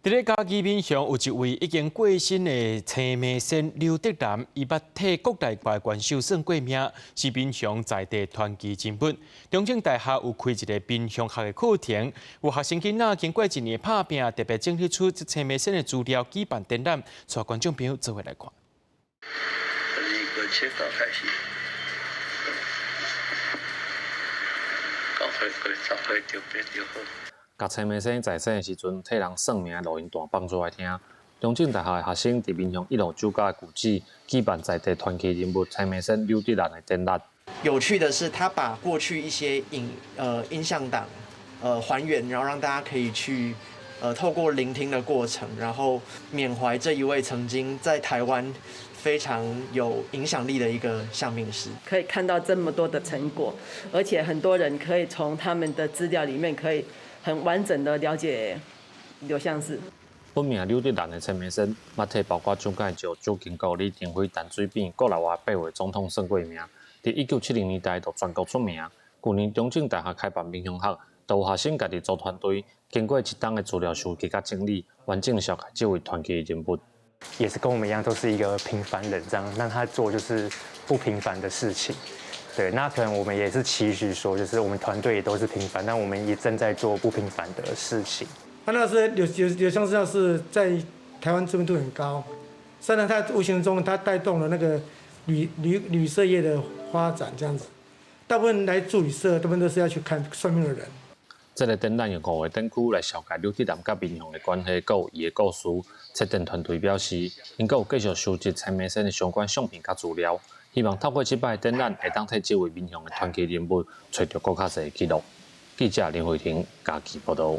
伫咧嘉义民雄有一位已经过身的青梅县刘德南，伊捌替国内外选手算过命，是民雄在地传奇人物。中正大学有开一个民雄学的课程，有学生囡仔经过一年打拼，特别整理出这青梅县的资料，举办展览，带观众朋友做伙来看。甲青梅县在世的时阵，替人算命的录音带放出来听。中正大学的学生伫民雄一路酒家的古迹，举办在地传奇人物青梅县刘德南的展览。有趣的是，他把过去一些音像档还原，然后让大家可以去透过聆听的过程，然后缅怀这一位曾经在台湾非常有影响力的一个相命师。可以看到这么多的成果，而且很多人可以从他们的资料里面可以很完整的了解刘相士。本名刘德南的青梅县，捌替包括蒋介石、蒋经国、李登辉、陈水扁、国内外8位总统算过命。伫1970年代就全国出名。去年中正大学开办民雄学，都有学生家己组团队，经过一档的资料收集甲整理，完整小解这位传奇人物。也是跟我们一样，都是一个平凡人，这样让他做就是不平凡的事情。对，那可能我们也是期许说，就是我们团队也都是平凡，但我们也正在做不平凡的事情。他那时刘相士是在台湾知名度很高，虽然他无形中他带动了那个旅社业的发展，这样子。大部分来住旅社，大部分都是要去看算命的人。这个展览用5个展区来小解刘德南甲民雄的关系，佮有伊的故事。策展团队表示，因佮有继续收集青梅县的相关相片甲资料，希望透过这摆展览，会当替这位民雄的传奇人物，找到更较侪记录。记者林慧婷，嘉义报道。